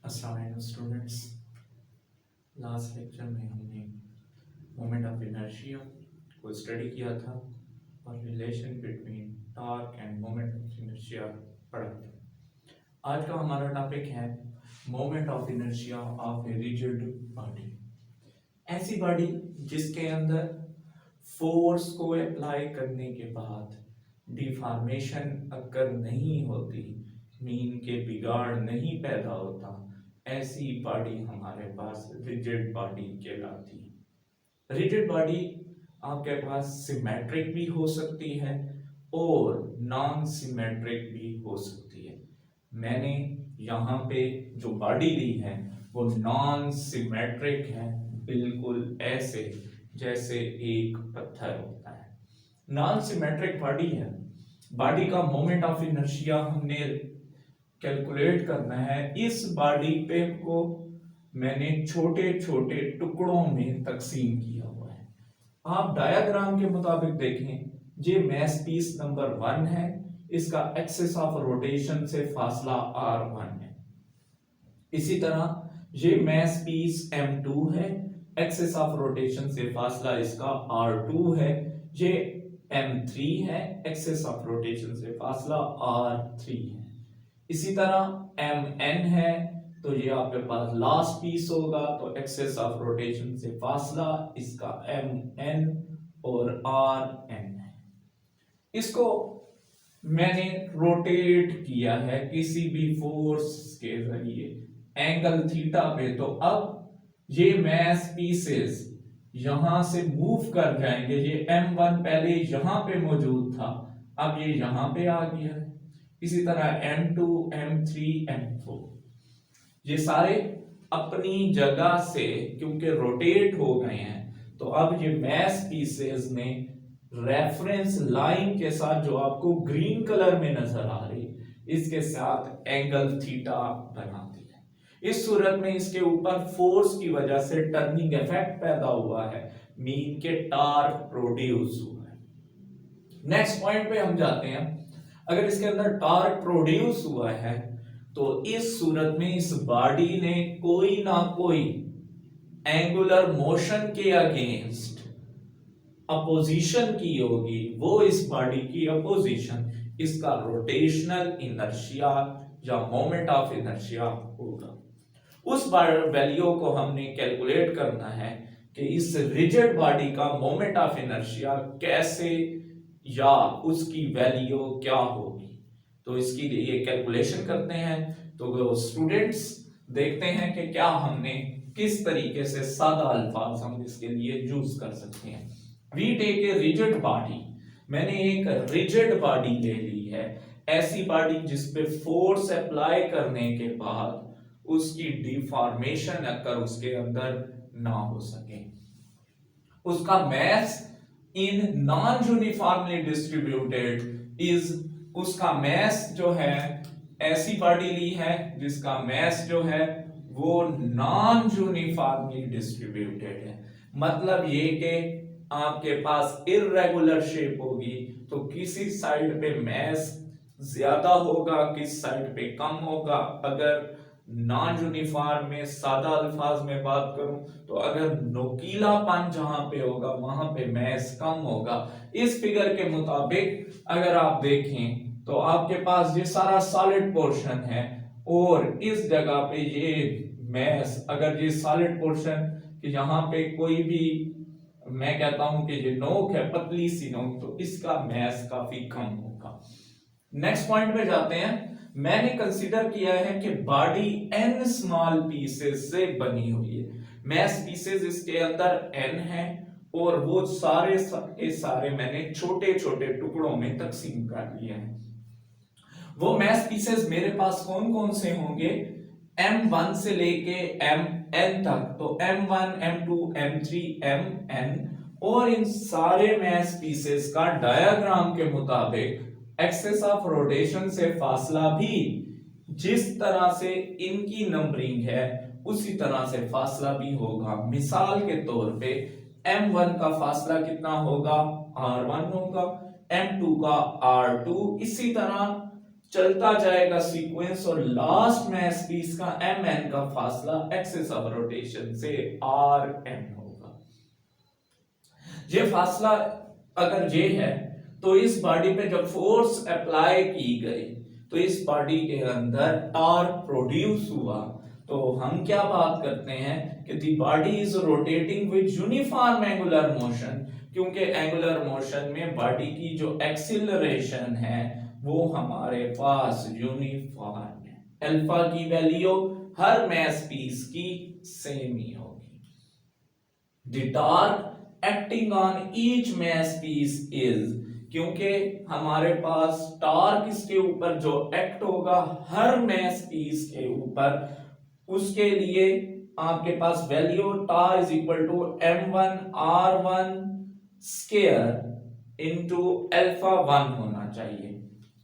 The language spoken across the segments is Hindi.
अस्सलाम वालेकुम स्टूडेंट्स। लास्ट लेक्चर में हमने मोमेंट ऑफ इनर्शिया को स्टडी किया था और relation between torque end moment of inertia पढ़ा था। आज का हमारा टॉपिक है moment of inertia of A rigid body. ऐसी बॉडी जिसके अंदर फोर्स को अप्लाई करने के बाद डिफॉर्मेशन अकर नहीं होती, मीन के बिगाड़ नहीं पैदा होता, ऐसी बॉडी हमारे पास रिजिड बॉडी कहलाती है। रिजिड बॉडी आपके पास सिमेट्रिक भी हो सकती है और नॉन सिमेट्रिक भी हो सकती है। मैंने यहाँ पे जो बॉडी ली है वो नॉन सिमेट्रिक है, बिल्कुल ऐसे जैसे एक पत्थर होता है। नॉन सिमेट्रिक बॉडी है। बॉडी का मोमेंट ऑफ इनर्शिया हमने कैलकुलेट करना है। इस बॉडी पे को मैंने छोटे छोटे टुकड़ों में तकसीम किया हुआ है। आप डायग्राम के मुताबिक देखें, ये मैस पीस नंबर 1 है, इसका एक्सिस ऑफ रोटेशन से फासला r1 है। इसी तरह ये मैस पीस m2 है, एक्सिस ऑफ रोटेशन से फासला इसका r2 है। ये m3 है, एक्सिस ऑफ रोटेशन से फासला r3 है। इसी तरह mn है तो ये आपके पास लास्ट पीस होगा, तो एक्सिस ऑफ रोटेशन से फासला इसका mn और rn है। इसको मैंने रोटेट किया है किसी भी फोर्स के जरिए एंगल थीटा पे, तो अब ये मैस पीसेस यहां से मूव कर जाएंगे। ये m1 पहले यहां पे मौजूद था, अब ये यहां पे आ गया है। इसी तरह m2, m3, m4 ये सारे अपनी जगह से क्योंकि रोटेट हो गए हैं, तो अब ये मैस पीसेस ने रेफरेंस लाइन के साथ जो आपको ग्रीन कलर में नजर आ रही है, इसके साथ एंगल थीटा बनाती है। इस सूरत में इसके ऊपर फोर्स की वजह से टर्निंग इफेक्ट पैदा हुआ है, मीन के टार्क प्रोड्यूस हुआ है। नेक्स्ट पॉइंट पे हम जाते हैं। अगर इसके अंदर टॉर्क प्रोड्यूस हुआ है तो इस सूरत में इस बॉडी ने कोई ना कोई एंगुलर मोशन के अगेंस्ट अपोजिशन की होगी, वो इस बॉडी की अपोजिशन इसका रोटेशनल इनर्शिया या मोमेंट ऑफ इनर्शिया होगा। उस वैल्यू को हमने कैलकुलेट करना है कि इस रिजिड बॉडी का मोमेंट ऑफ इनर्शिया कैसे या उसकी वैल्यू क्या होगी। तो इसकी लिए कैलकुलेशन करते हैं। तो स्टूडेंट्स देखते हैं कि क्या हमने किस तरीके से सादा अल्फाज हम इसके लिए यूज कर सकते हैं। We take a rigid body. मैंने एक रिजिड बॉडी ले ली है, ऐसी बॉडी जिसपे फोर्स अप्लाई करने के बाद उसकी डिफॉर्मेशन अगर उसके अंदर ना हो सके। उसका mass in non uniformly distributed is, उसका मैस जो है, ऐसी बॉडी ली है जिसका मैस जो है वो नॉन यूनिफॉर्मली डिस्ट्रीब्यूटेड है। मतलब ये कि आपके पास इर्रेगुलर शेप होगी, तो किसी साइड पे मैस ज्यादा होगा, किस साइड पे कम होगा। अगर नॉन यूनिफॉर्म में सादा अल्फाज में बात करूं तो अगर नोकीलापन जहां पे होगा वहां पे मैस कम होगा। इस फिगर के मुताबिक अगर आप देखें तो आपके पास ये सारा सॉलिड पोर्शन है और इस जगह पे ये मैस, अगर ये सॉलिड पोर्शन कि यहां पे कोई भी, मैं कहता हूं कि ये नोक है, पतली सी नोक, तो इसका मैस काफी कम होगा। नेक्स्ट पॉइंट पे जाते हैं। मैंने कंसीडर किया है कि बॉडी n स्मॉल पीसेस से बनी हुई है। मैस पीसेस इसके अंदर n है और वो सारे के सारे मैंने छोटे छोटे टुकड़ों में तकसीम कर लिए हैं। वो मैस पीसेस मेरे पास कौन कौन से होंगे? m1 से लेके mn तक, तो m1, m2, m3, mn, और इन सारे मैस पीसेस का डायग्राम के मुताबिक एक्सिस ऑफ रोटेशन से फासला भी जिस तरह से इनकी नंबरिंग है उसी तरह से फासला भी होगा। मिसाल के तौर पे m1 का फासला कितना होगा? r1 होगा, m2 का r2, इसी तरह चलता जाएगा सीक्वेंस और लास्ट में स्पेस का एम एन का फासला एक्सिस ऑफ रोटेशन से आर एम होगा। ये फासला अगर ये है तो इस बॉडी पे जब फोर्स अप्लाई की गई तो इस बॉडी के अंदर टॉर्क प्रोड्यूस हुआ। तो हम क्या बात करते हैं कि the body is rotating with uniform angular motion, क्योंकि एंगुलर मोशन में बॉडी की जो एक्सीलरेशन है वो हमारे पास यूनिफॉर्म है। अल्फा की वैल्यू हर मास पीस की सेम ही होगी। The torque acting on each mass piece is, क्योंकि हमारे पास टॉर्क इसके ऊपर जो एक्ट होगा हर मास पीस के ऊपर, उसके लिए आपके पास value tau is equal to m1r1 square into alpha 1 होना चाहिए।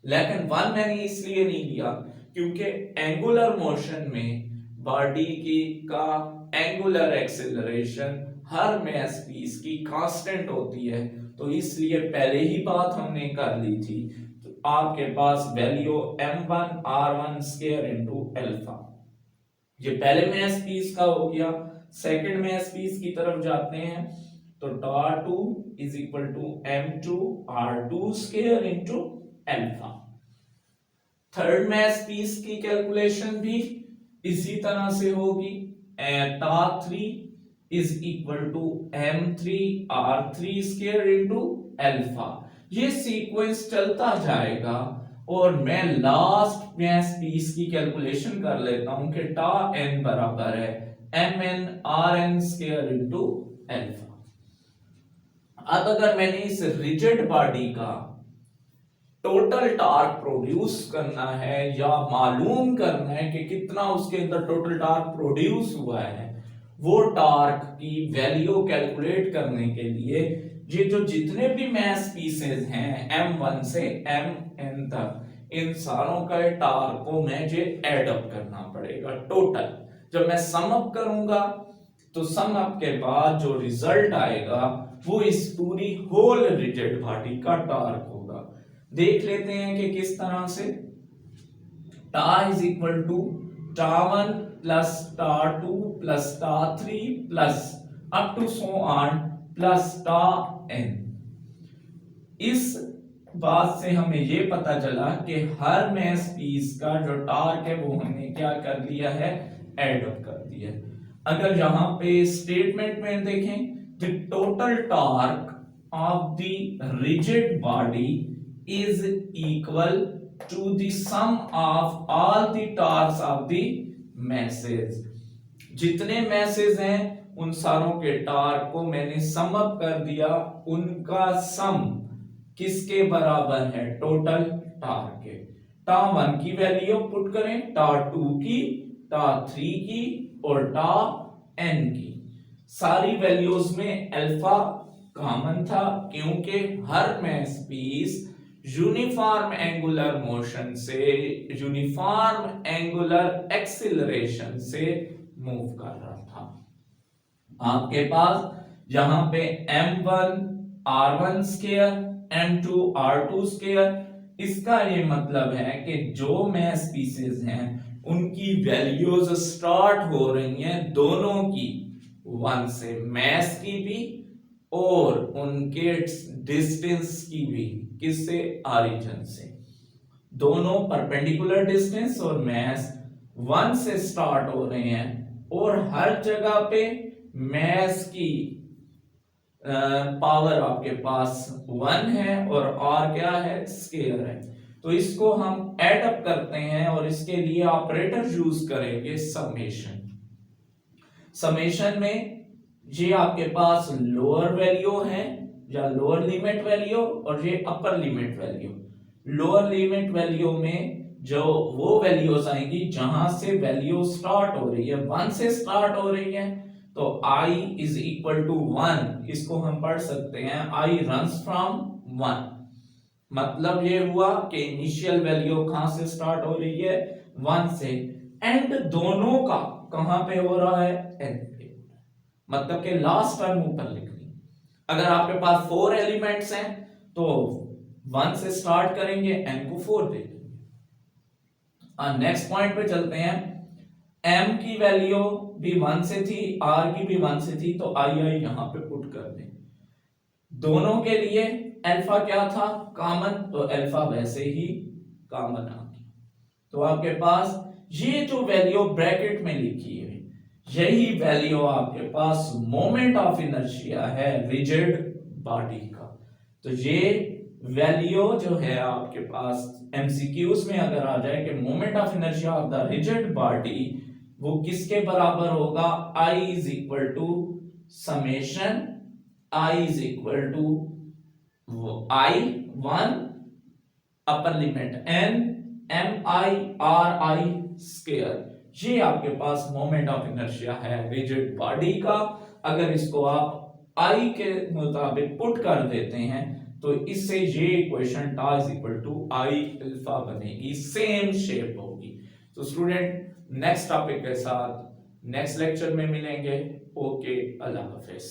लेकिन 1 मैंने इसलिए नहीं लिया क्योंकि एंगुलर मोशन में बॉडी की का एंगुलर एक्सेलरेशन हर मास पीस की कांस्टेंट होती है, तो इसलिए पहले ही बात हमने कर ली थी। तो आपके पास value m1r1 square into alpha, ये पहले मास पीस का हो गया। सेकंड मास पीस की तरफ जाते हैं तो टा2 is equal to m2r2 square into alpha. Third mass piece की कैलकुलेशन भी इसी तरह से होगी। टा3 is equal to m3r3 square into alpha. ये सीक्वेंस चलता जाएगा और मैं लास्ट मास पीस की कैलकुलेशन कर लेता हूं कि टा n बराबर है mn स्क्वायर इनटू अल्फा। अब अगर मैंने इस रिजिड बॉडी का टोटल टॉर्क प्रोड्यूस करना है या मालूम करना है कि कितना उसके अंदर टोटल टॉर्क प्रोड्यूस हुआ है, वो टॉर्क की वैल्यू कैलकुलेट करने के लिए ये जो जितने भी मास पीसेस हैं m1 से mn तक, इन सारों का टॉर्क को मुझे ऐड अप करना पड़ेगा टोटल। जब मैं सम अप करूंगा तो सम अप के बाद जो रिजल्ट आएगा वो इस पूरी होल रिजिड बॉडी का टॉर्क होगा। देख लेते हैं कि किस तरह से। टा इज इक्वल टू टा1 प्लस टा2 प्लस टा3 plus up to so on plus tau n। इस बात से हमें ये पता चला कि हर मास पीस का जो टॉर्क है वो हमने क्या कर लिया है, ऐड अप कर दिया। अगर यहां पे स्टेटमेंट में देखें, the total torque of the rigid body is equal to the sum of all the torques of the masses। जितने masses हैं उन सारों के टॉर्क को मैंने सम अप कर दिया, उनका सम किसके बराबर है, टोटल टॉर्क के। टा 1 की वैल्यू पुट करें, टा 2 की, टा 3 की और टा n की। सारी वैल्यूज में अल्फा कॉमन था क्योंकि हर mass piece uniform angular motion से, यूनिफॉर्म एंगुलर एक्सीलरेशन से मूव कर रहा था। आपके पास यहां पे m1 r1 square m2 r2 square, इसका ये मतलब है कि जो मास पीसेस हैं उनकी वैल्यूज स्टार्ट हो रही हैं दोनों की 1 से, मास की भी और उनके डिस्टेंस की भी। किससे, ऑरिजिन से। दोनों परपेंडिकुलर डिस्टेंस और मास 1 से स्टार्ट हो रहे हैं और हर जगह पे मास की पावर आपके पास 1 है और r क्या है, स्केलर है। तो इसको हम ऐड अप करते हैं और इसके लिए ऑपरेटर यूज करेंगे समेशन। समेशन में ये आपके पास लोअर वैल्यू है या लोअर लिमिट वैल्यू और ये upper limit value. Lower limit value में जो वो वैल्यूज आएंगी जहां से वैल्यू स्टार्ट हो रही है, 1 से स्टार्ट हो रही है, तो i इज इक्वल टू 1, इसको हम पढ़ सकते हैं i रन्स फ्रॉम 1। मतलब ये हुआ कि इनिशियल वैल्यू कहां से स्टार्ट हो रही है, 1 से, एंड दोनों का कहां पे हो रहा है, n पे। मतलब कि लास्ट टर्म ऊपर लिखनी। अगर आपके पास 4 एलिमेंट्स हैं तो 1 से स्टार्ट करेंगे, n को 4 दे देंगे। नेक्स्ट पॉइंट पे चलते हैं। m की वैल्यू भी 1 से थी, r की भी 1 से थी, तो आई यहां पे पुट कर दें। दोनों के लिए अल्फा क्या था, कॉमन, तो अल्फा वैसे ही कॉमन आ गया। तो आपके पास ये जो वैल्यू ब्रैकेट में लिखी है, यही वैल्यू आपके पास मोमेंट ऑफ इनर्शिया है रिजिड बॉडी का। तो ये वैल्यू जो है आपके पास एमसीक्यूज में अगर आ जाए कि moment of inertia of the rigid body, वो किसके बराबर होगा, I is equal to summation I is equal to I1 upper limit n MI/RI square. ये आपके पास मोमेंट ऑफ इनर्शिया है रिजिड बॉडी का। अगर इसको आप I के मुताबिक पुट कर देते हैं तो इससे ये equation tau is equal to I alpha बनेगी, सेम शेप होगी। तो स्टूडेंट नेक्स्ट टॉपिक के साथ नेक्स्ट लेक्चर में मिलेंगे। ओके, अल्लाह हाफिज।